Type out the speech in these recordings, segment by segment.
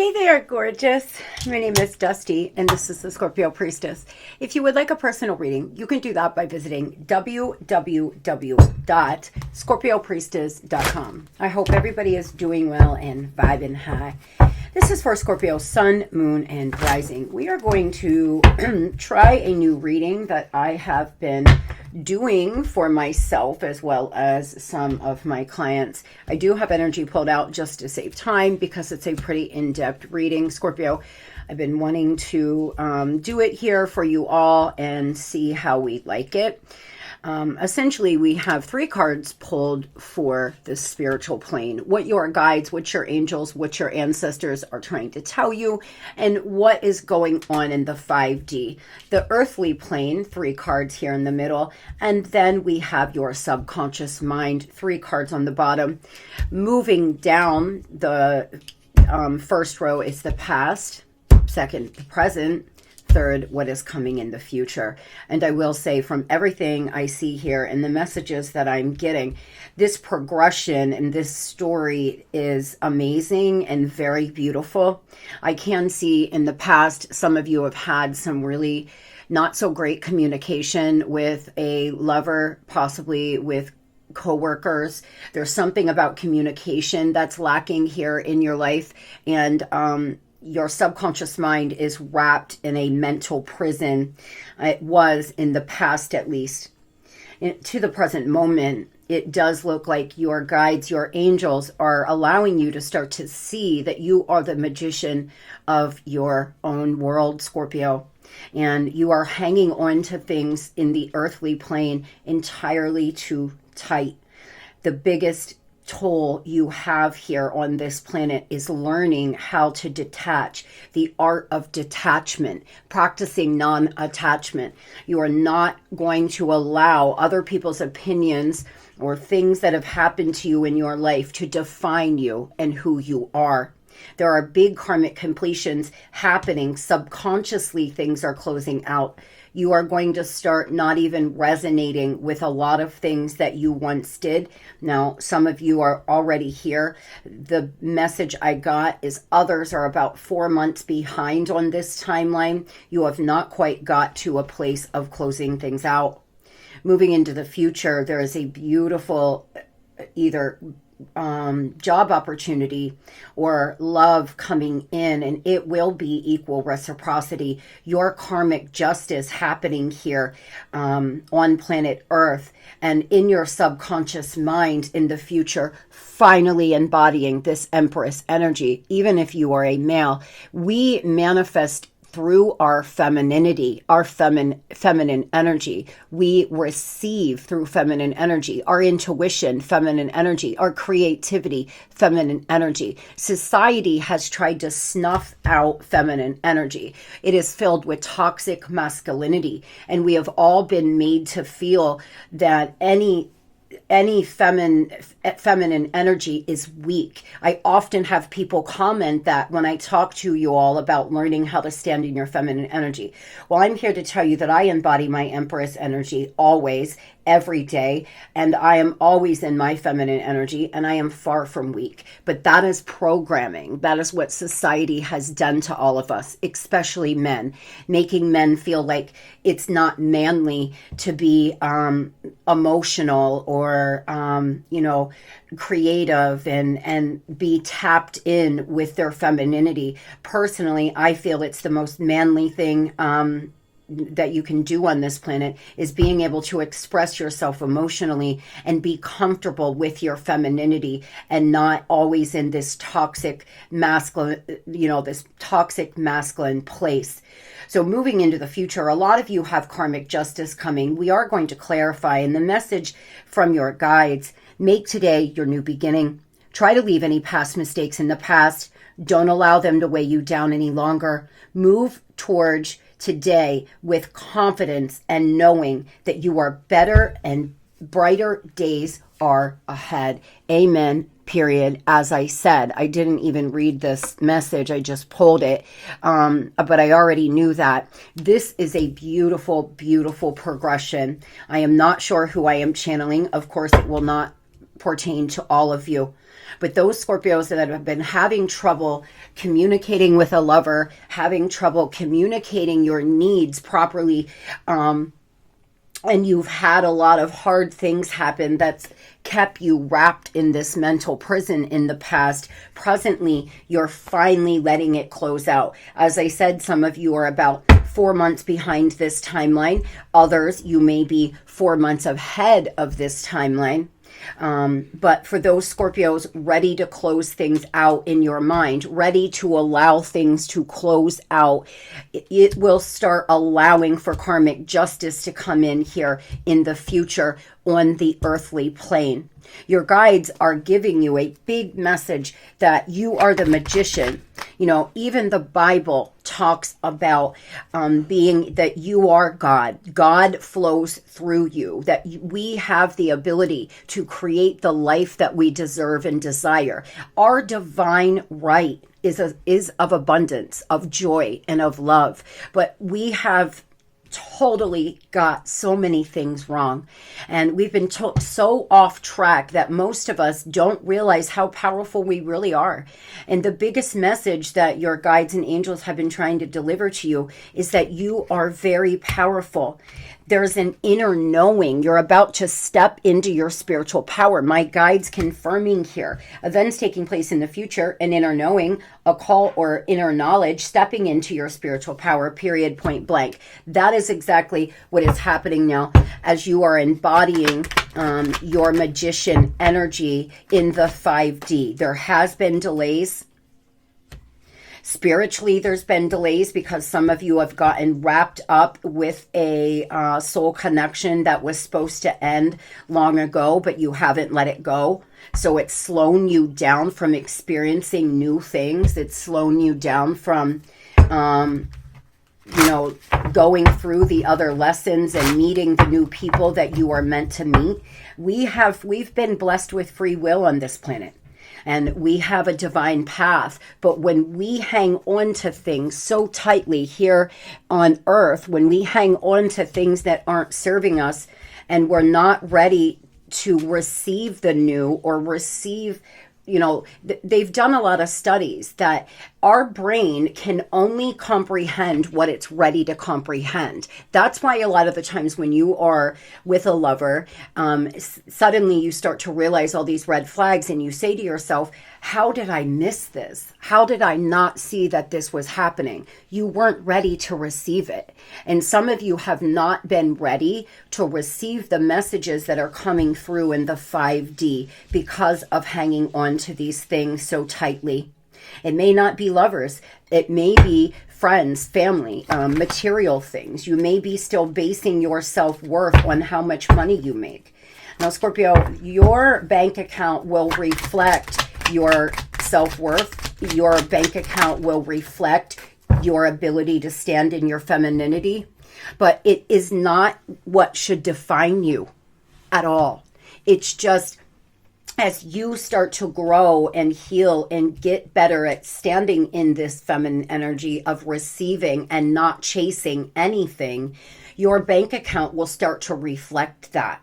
Hey there, gorgeous. My name is Dusty, and this is the Scorpio Priestess. If you would like a personal reading, you can do that by visiting www.scorpiopriestess.com. I hope everybody is doing well and vibing high. This is for Scorpio Sun, Moon, and Rising. We are going to try a new reading that I have been doing for myself as well as some of my clients. I do have energy pulled out just to save time because it's a pretty in-depth reading. Scorpio, I've been wanting to do it here for you all and see how we like it. Essentially, we have 3 cards pulled for the spiritual plane. What your guides, what your angels, what your ancestors are trying to tell you, and what is going on in the 5D. The earthly plane, 3 cards here in the middle, and then we have your subconscious mind, 3 cards on the bottom. Moving down, the first row is the past, second, the present, third, what is coming in the future. And I will say, from everything I see here and the messages that I'm getting, this progression and this story is amazing and very beautiful. I can see in the past, some of you have had some really not so great communication with a lover, possibly with co-workers. There's something about communication that's lacking here in your life, and your subconscious mind is wrapped in a mental prison. It was in the past, at least. To the present moment, it does look like your guides, your angels, are allowing you to start to see that you are the magician of your own world, Scorpio. And you are hanging on to things in the earthly plane entirely too tight. The biggest toll you have here on this planet is learning how to detach, the art of detachment, practicing non-attachment. You are not going to allow other people's opinions or things that have happened to you in your life to define you and who you are. There are big karmic completions happening. Subconsciously, things are closing out. You are going to start not even resonating with a lot of things that you once did. Now, some of you are already here. The message I got is others are about 4 months behind on this timeline. You have not quite got to a place of closing things out. Moving into the future, there is a beautiful either job opportunity or love coming in, and it will be equal reciprocity. Your karmic justice happening here on planet Earth and in your subconscious mind in the future, finally embodying this Empress energy. Even if you are a male, we manifest through our femininity, our feminine energy. We receive through feminine energy, our intuition, feminine energy, our creativity, feminine energy. Society has tried to snuff out feminine energy. It is filled with toxic masculinity, and we have all been made to feel that any feminine energy is weak. I often have people comment that when I talk to you all about learning how to stand in your feminine energy. Well, I'm here to tell you that I embody my Empress energy always, every day, and I am always in my feminine energy, and I am far from weak. But that is programming. That is what society has done to all of us, especially men, making men feel like it's not manly to be emotional or creative and be tapped in with their femininity. Personally, I feel it's the most manly thing that you can do on this planet is being able to express yourself emotionally and be comfortable with your femininity and not always in this toxic masculine, this toxic masculine place. So moving into the future, a lot of you have karmic justice coming. We are going to clarify, and the message from your guides: make today your new beginning. Try to leave any past mistakes in the past. Don't allow them to weigh you down any longer. Move towards today with confidence and knowing that you are better and brighter days are ahead. Amen. Period. As I said, I didn't even read this message. I just pulled it. But I already knew that. This is a beautiful, beautiful progression. I am not sure who I am channeling. Of course, it will not pertain to all of you. But those Scorpios that have been having trouble communicating with a lover, having trouble communicating your needs properly, and you've had a lot of hard things happen that's kept you wrapped in this mental prison in the past. Presently, you're finally letting it close out. As I said, some of you are about 4 months behind this timeline. Others, you may be 4 months ahead of this timeline. But for those Scorpios ready to close things out in your mind, ready to allow things to close out, it will start allowing for karmic justice to come in here in the future on the earthly plane. Your guides are giving you a big message that you are the magician. You know, even the Bible talks about being that you are God. God flows through you, that we have the ability to create the life that we deserve and desire. Our divine right is of abundance, of joy, and of love. But we have totally got so many things wrong, and we've been so off track that most of us don't realize how powerful we really are. And the biggest message that your guides and angels have been trying to deliver to you is that you are very powerful. There's an inner knowing. You're about to step into your spiritual power. My guides confirming here. Events taking place in the future, an inner knowing, a call or inner knowledge, stepping into your spiritual power, period, point blank. That is exactly what is happening now as you are embodying your magician energy in the 5D. There has been delays. Spiritually, there's been delays because some of you have gotten wrapped up with a soul connection that was supposed to end long ago, but you haven't let it go. So it's slowing you down from experiencing new things. It's slowing you down from, going through the other lessons and meeting the new people that you are meant to meet. We've been blessed with free will on this planet. And we have a divine path. But when we hang on to things so tightly here on earth, when we hang on to things that aren't serving us, and we're not ready to receive the new or receive, they've done a lot of studies that our brain can only comprehend what it's ready to comprehend. That's why a lot of the times when you are with a lover, suddenly you start to realize all these red flags and you say to yourself, how did I miss this? How did I not see that this was happening? You weren't ready to receive it. And some of you have not been ready to receive the messages that are coming through in the 5D because of hanging on to these things so tightly. It may not be lovers. It may be friends, family, material things. You may be still basing your self-worth on how much money you make. Now, Scorpio, your bank account will reflect your self-worth. Your bank account will reflect your ability to stand in your femininity. But it is not what should define you at all. It's just as you start to grow and heal and get better at standing in this feminine energy of receiving and not chasing anything, your bank account will start to reflect that.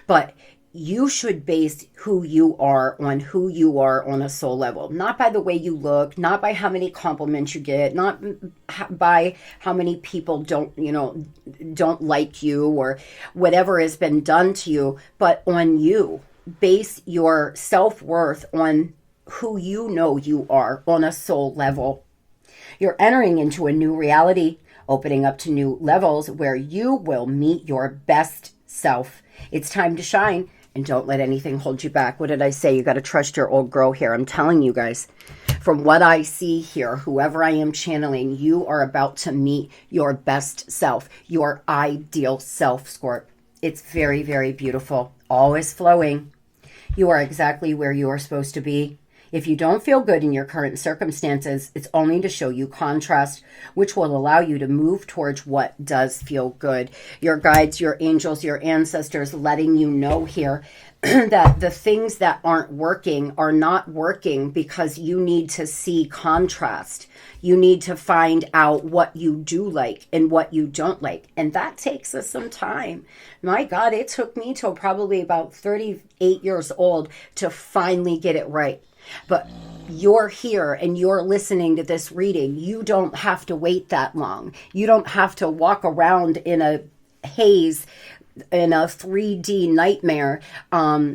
But you should base who you are on a soul level, not by the way you look, not by how many compliments you get, not by how many people don't like you or whatever has been done to you, but on you. Base your self-worth on who you are on a soul level. You're entering into a new reality, opening up to new levels where you will meet your best self. It's time to shine, and don't let anything hold you back. What did I say? You got to trust your old girl here. I'm telling you guys, from what I see here, whoever I am channeling, you are about to meet your best self, your ideal self, Scorp. It's very, very beautiful. Always flowing. You are exactly where you are supposed to be. If you don't feel good in your current circumstances, it's only to show you contrast, which will allow you to move towards what does feel good. Your guides, your angels, your ancestors letting you know here that the things that aren't working are not working because you need to see contrast. You need to find out what you do like and what you don't like. And that takes us some time. My God, it took me till probably about 38 years old to finally get it right. But you're here and you're listening to this reading. You don't have to wait that long. You don't have to walk around in a haze, in a 3D nightmare.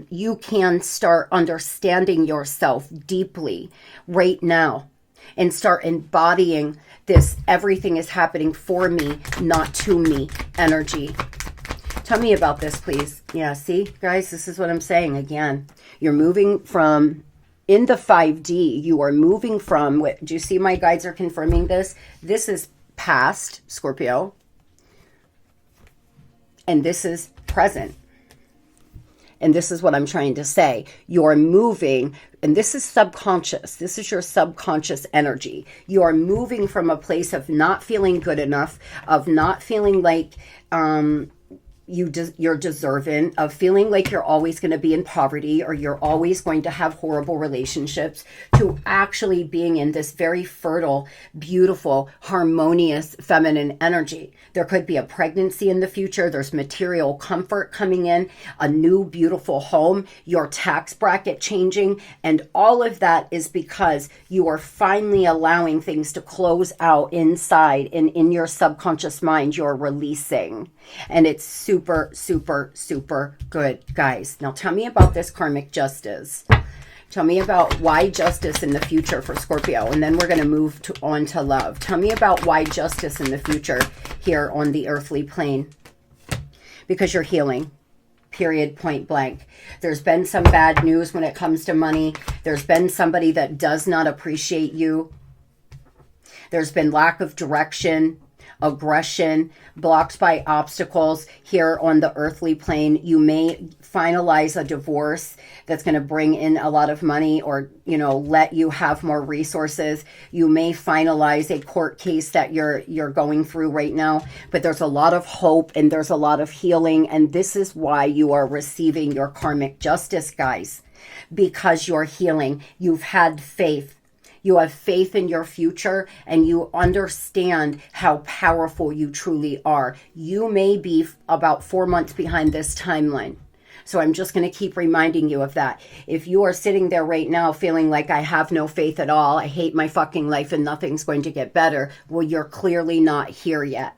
You can start understanding yourself deeply right now and start embodying this everything is happening for me, not to me energy. Tell me about this, please. Yeah, see, guys, this is what I'm saying again. You're moving from, in the 5D, you are moving from, what, do you see my guides are confirming this? This is past, Scorpio. And this is present. And this is what I'm trying to say. You're moving, and this is subconscious. This is your subconscious energy. You are moving from a place of not feeling good enough, of not feeling like you're deserving, of feeling like you're always going to be in poverty or you're always going to have horrible relationships, to actually being in this very fertile, beautiful, harmonious feminine energy. There could be a pregnancy in the future. There's material comfort coming in, a new beautiful home, your tax bracket changing, and all of that is because you are finally allowing things to close out inside, and in your subconscious mind you're releasing. And it's super, super, super good, guys. Now tell me about this karmic justice. Tell me about why justice in the future for Scorpio. And then we're going to move on to love. Tell me about why justice in the future here on the earthly plane. Because you're healing. Period, point blank. There's been some bad news when it comes to money. There's been somebody that does not appreciate you. There's been lack of direction, aggression, blocked by obstacles here on the earthly plane. You may finalize a divorce that's going to bring in a lot of money, or, you know, let you have more resources. You may finalize a court case that you're going through right now, but there's a lot of hope and there's a lot of healing. And this is why you are receiving your karmic justice, guys, because you're healing. You've had faith. You have faith in your future, and you understand how powerful you truly are. You may be about 4 months behind this timeline. So I'm just going to keep reminding you of that. If you are sitting there right now feeling like I have no faith at all, I hate my fucking life and nothing's going to get better, well, you're clearly not here yet.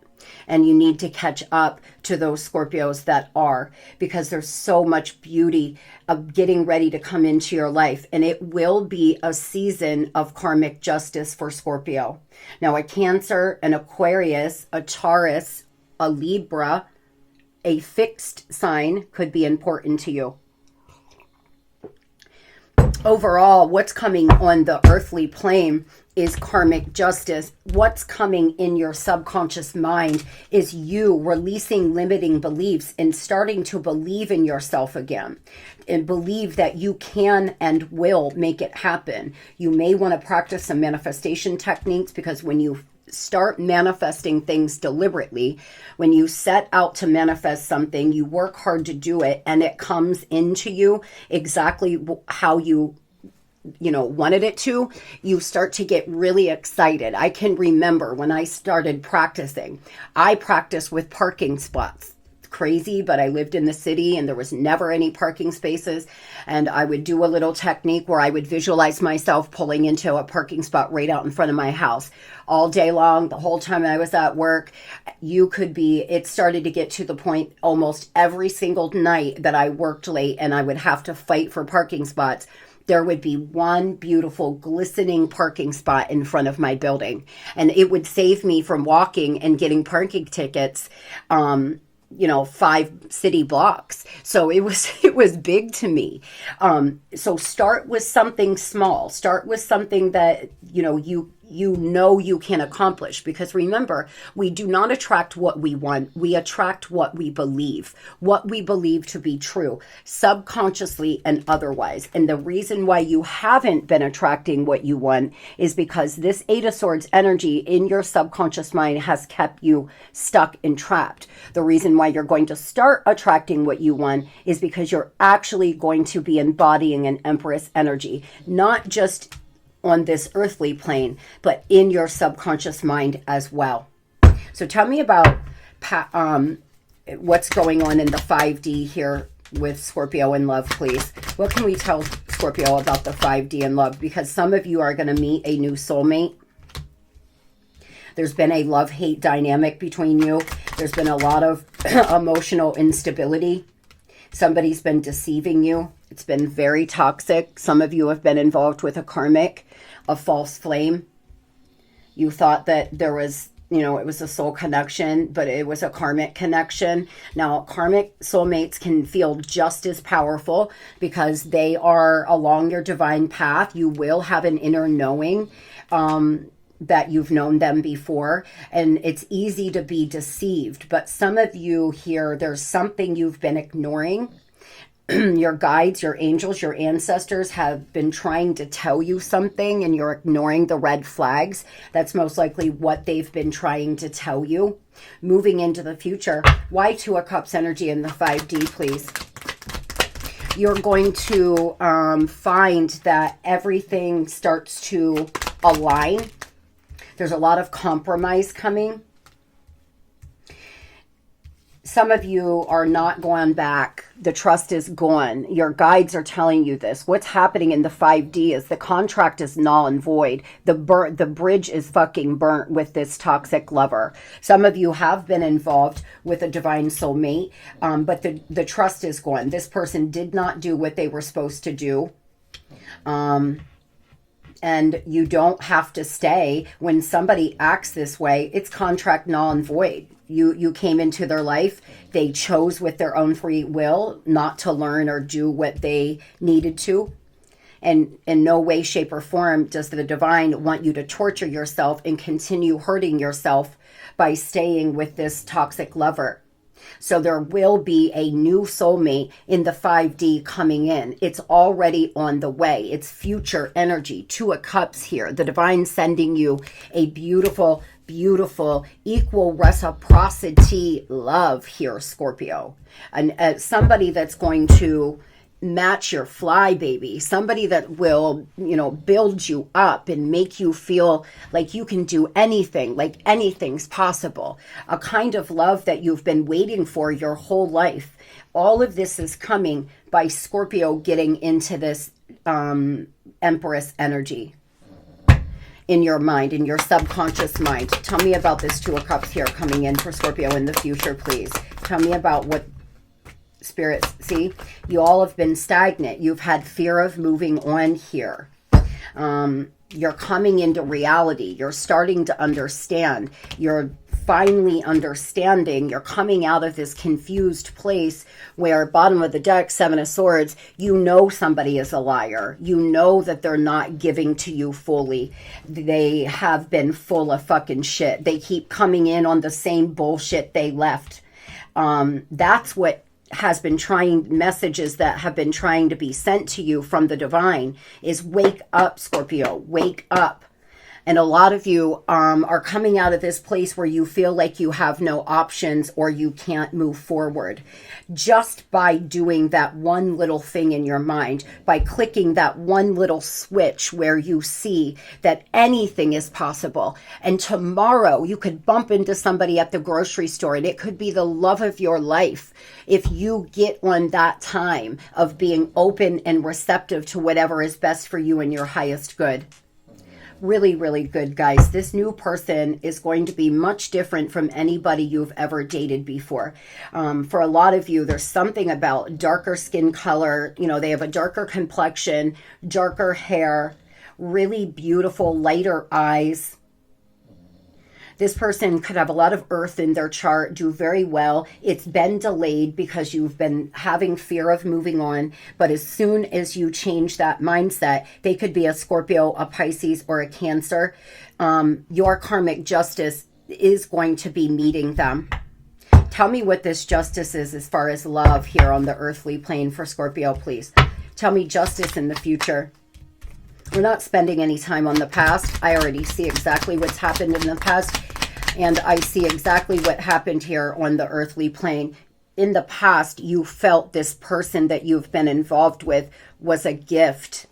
And you need to catch up to those Scorpios that are, because there's so much beauty of getting ready to come into your life. And it will be a season of karmic justice for Scorpio. Now, a Cancer, an Aquarius, a Taurus, a Libra, a fixed sign could be important to you. Overall, what's coming on the earthly plane is karmic justice. What's coming in your subconscious mind is you releasing limiting beliefs and starting to believe in yourself again, and believe that you can and will make it happen. You may want to practice some manifestation techniques, because when you start manifesting things deliberately, when you set out to manifest something, you work hard to do it, and it comes into you exactly how you wanted it to, you start to get really excited. I can remember when I started practicing, I practiced with parking spots. Crazy, but I lived in the city and there was never any parking spaces. And I would do a little technique where I would visualize myself pulling into a parking spot right out in front of my house all day long, the whole time I was at work. It started to get to the point almost every single night that I worked late and I would have to fight for parking spots. There would be one beautiful glistening parking spot in front of my building. And it would save me from walking and getting parking tickets, 5 city blocks. So it was big to me. So start with something small. Start with something that, you can accomplish. Because remember, we do not attract what we want. We attract what we believe to be true, subconsciously and otherwise. And the reason why you haven't been attracting what you want is because this 8 of Swords energy in your subconscious mind has kept you stuck and trapped. The reason why you're going to start attracting what you want is because you're actually going to be embodying an Empress energy, not just on this earthly plane, but in your subconscious mind as well. So tell me about what's going on in the 5D here with Scorpio in love, please. What can we tell Scorpio, about the 5D in love, because some of you are going to meet a new soulmate. There's been a love-hate dynamic between you. There's been a lot of emotional instability. Somebody's been deceiving you. It's been very toxic. Some of you have been involved with a karmic, a false flame. You thought that there was, you know, it was a soul connection, but it was a karmic connection. Now, karmic soulmates can feel just as powerful because they are along your divine path. You will have an inner knowing that you've known them before, and it's easy to be deceived. But some of you here, there's something you've been ignoring. Your guides, your angels, your ancestors have been trying to tell you something and you're ignoring the red flags. That's most likely what they've been trying to tell you. Moving into the future, why 2 of Cups energy in the 5D, please? You're going to find that everything starts to align. There's a lot of compromise coming. Some of you are not going back. The trust is gone. Your guides are telling you this. What's happening in the 5D is the contract is null and void. The bridge is fucking burnt with this toxic lover. Some of you have been involved with a divine soulmate, but the trust is gone. This person did not do what they were supposed to do. And you don't have to stay. When somebody acts this way, it's contract null and void. You came into their life. They chose with their own free will not to learn or do what they needed to. And in no way, shape, or form does the divine want you to torture yourself and continue hurting yourself by staying with this toxic lover. So there will be a new soulmate in the 5D coming in. It's already on the way. It's future energy. 2 of Cups here. The divine sending you a beautiful, beautiful, equal reciprocity love here, Scorpio. And somebody that's going to match your fly, baby. Somebody that will, you know, build you up and make you feel like you can do anything, like anything's possible. A kind of love that you've been waiting for your whole life. All of this is coming by Scorpio getting into this Empress energy in your mind, in your subconscious mind. Tell me about this 2 of Cups here coming in for Scorpio in the future, please. Tell me about what spirits, see, you all have been stagnant. You've had fear of moving on here. You're coming into reality. You're starting to understand. You're finally understanding. You're coming out of this confused place where, bottom of the deck, 7 of Swords, you know somebody is a liar. You know that they're not giving to you fully. They have been full of fucking shit. They keep coming in on the same bullshit they left. That's what has been trying, messages that have been trying to be sent to you from the divine is wake up, Scorpio, wake up. And a lot of you are coming out of this place where you feel like you have no options or you can't move forward. Just by doing that one little thing in your mind, by clicking that one little switch where you see that anything is possible. And tomorrow you could bump into somebody at the grocery store and it could be the love of your life. If you get on that time of being open and receptive to whatever is best for you and your highest good. Really, really good, guys. This new person is going to be much different from anybody you've ever dated before. For a lot of you, there's something about darker skin color. You know, they have a darker complexion, darker hair, really beautiful, lighter eyes. This person could have a lot of earth in their chart, do very well. It's been delayed because you've been having fear of moving on. But as soon as you change that mindset, they could be a Scorpio, a Pisces, or a Cancer. Your karmic justice is going to be meeting them. Tell me what this justice is as far as love here on the earthly plane for Scorpio, please. Tell me justice in the future. We're not spending any time on the past. I already see exactly what's happened in the past. And I see exactly what happened here on the earthly plane. In the past, you felt this person that you've been involved with was a gift.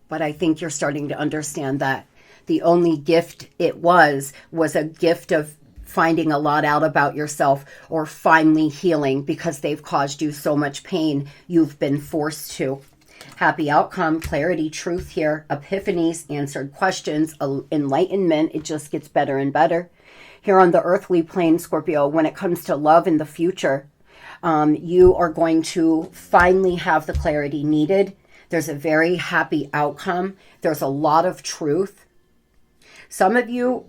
But I think you're starting to understand that the only gift it was a gift of finding a lot out about yourself or finally healing because they've caused you so much pain you've been forced to. Happy outcome, clarity, truth here, epiphanies, answered questions, enlightenment. It just gets better and better. Here on the earthly plane, Scorpio, when it comes to love in the future, you are going to finally have the clarity needed. There's a very happy outcome. There's a lot of truth. Some of you,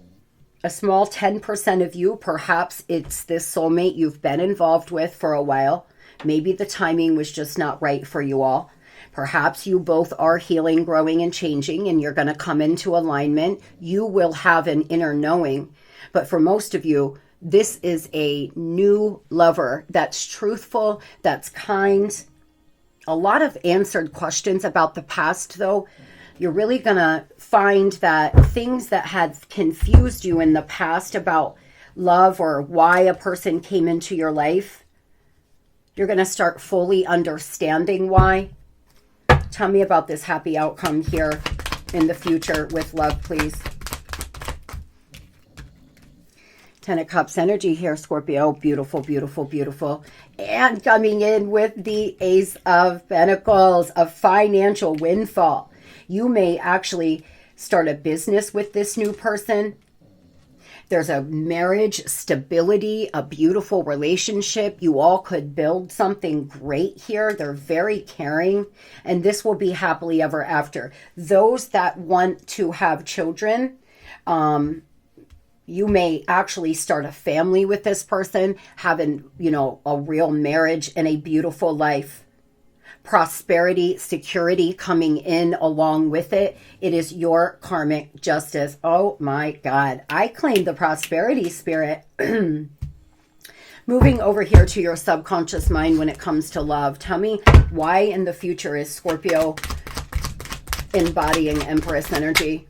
a small 10% of you, perhaps it's this soulmate you've been involved with for a while. Maybe the timing was just not right for you all. Perhaps you both are healing, growing, and changing, and you're going to come into alignment. You will have an inner knowing. But for most of you, this is a new lover that's truthful, that's kind. A lot of answered questions about the past, though. You're really going to find that things that had confused you in the past about love or why a person came into your life, you're going to start fully understanding why. Tell me about this happy outcome here in the future with love, please. Ten of Cups energy here, Scorpio. Beautiful, beautiful, beautiful. And coming in with the Ace of Pentacles, a financial windfall. You may actually start a business with this new person. There's a marriage, stability, a beautiful relationship. You all could build something great here. They're very caring, and this will be happily ever after. Those that want to have children, you may actually start a family with this person, having, a real marriage and a beautiful life. Prosperity, security coming in along with it. It is your karmic justice. Oh my God. I claim the prosperity spirit. Moving over here to your subconscious mind when it comes to love. Tell me why in the future is Scorpio embodying Empress energy?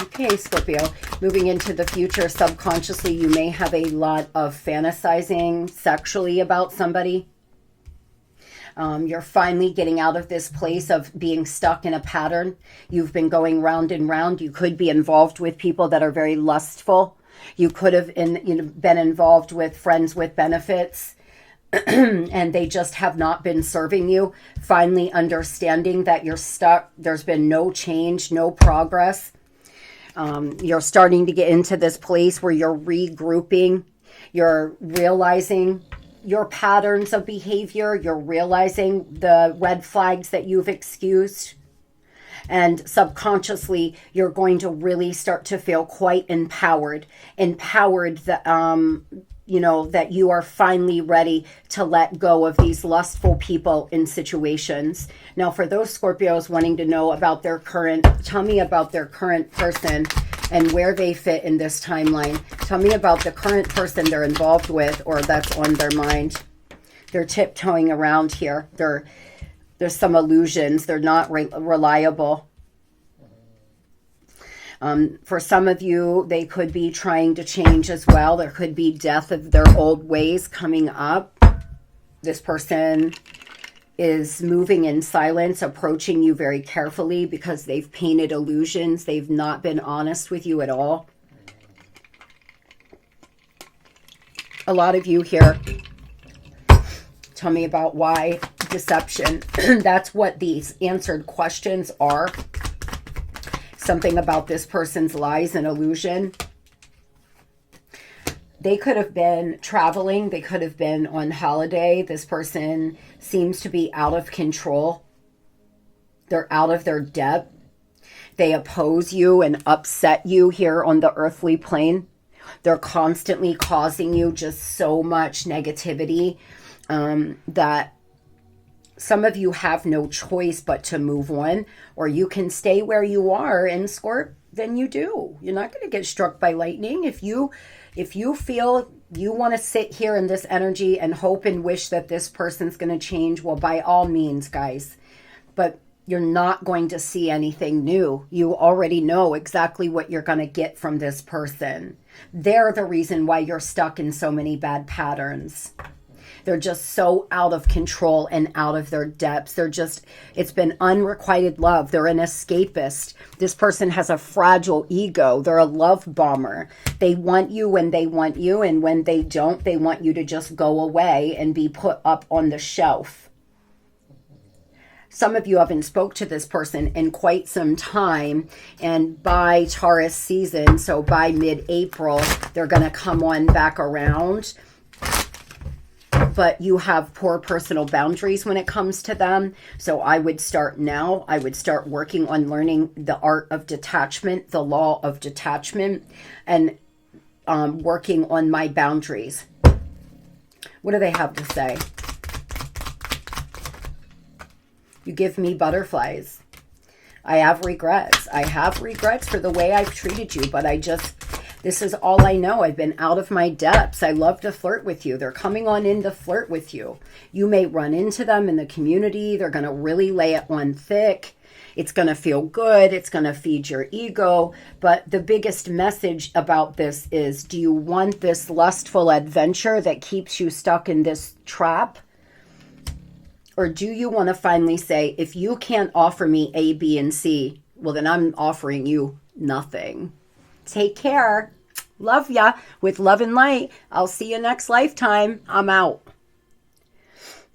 Okay, Scorpio, moving into the future, subconsciously, you may have a lot of fantasizing sexually about somebody. You're finally getting out of this place of being stuck in a pattern. You've been going round and round. You could be involved with people that are very lustful. You could have been involved with friends with benefits, and they just have not been serving you. Finally understanding that you're stuck. There's been no change, no progress. You're starting to get into this place where you're regrouping, you're realizing your patterns of behavior, you're realizing the red flags that you've excused, and subconsciously you're going to really start to feel quite empowered that that you are finally ready to let go of these lustful people in situations. Now, for those Scorpios wanting to know about tell me about their current person and where they fit in this timeline. Tell me about the current person they're involved with or that's on their mind. They're tiptoeing around here. There's some illusions. They're not reliable. For some of you, they could be trying to change as well. There could be death of their old ways coming up. This person is moving in silence, approaching you very carefully because they've painted illusions. They've not been honest with you at all. A lot of you here, tell me about why deception. That's what these answered questions are. Something about this person's lies and illusion. They could have been traveling. They could have been on holiday. This person seems to be out of control. They're out of their depth. They oppose you and upset you here on the earthly plane. They're constantly causing you just so much negativity that some of you have no choice but to move on, or you can stay where you are, and Scorp, then you do. You're not going to get struck by lightning. If you feel you want to sit here in this energy and hope and wish that this person's going to change, well, by all means, guys. But you're not going to see anything new. You already know exactly what you're going to get from this person. They're the reason why you're stuck in so many bad patterns. They're just so out of control and out of their depths. It's been unrequited love. They're an escapist. This person has a fragile ego. They're a love bomber. They want you when they want you, and when they don't, they want you to just go away and be put up on the shelf. Some of you haven't spoke to this person in quite some time, and by Taurus season, so by mid-April, they're going to come on back around. But you have poor personal boundaries when it comes to them. So I would start now. I would start working on learning the art of detachment, the law of detachment, and working on my boundaries. What do they have to say? You give me butterflies. I have regrets. I have regrets for the way I've treated you, but this is all I know. I've been out of my depths. I love to flirt with you. They're coming on in to flirt with you. You may run into them in the community. They're going to really lay it on thick. It's going to feel good. It's going to feed your ego. But the biggest message about this is, do you want this lustful adventure that keeps you stuck in this trap? Or do you want to finally say, if you can't offer me A, B, and C, well, then I'm offering you nothing. Take care. Love ya. With love and light. I'll see you next lifetime. I'm out.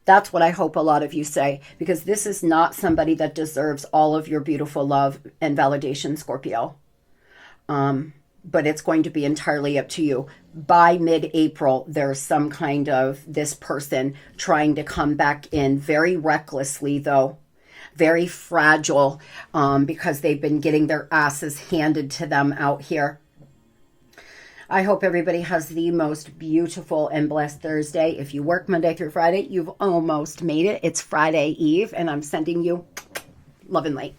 That's what I hope a lot of you say, because this is not somebody that deserves all of your beautiful love and validation, Scorpio. But it's going to be entirely up to you. By mid-April, there's some kind of this person trying to come back in very recklessly, though. Very fragile, because they've been getting their asses handed to them out here. I hope everybody has the most beautiful and blessed Thursday. If you work Monday through Friday, you've almost made it. It's Friday Eve, and I'm sending you love and light.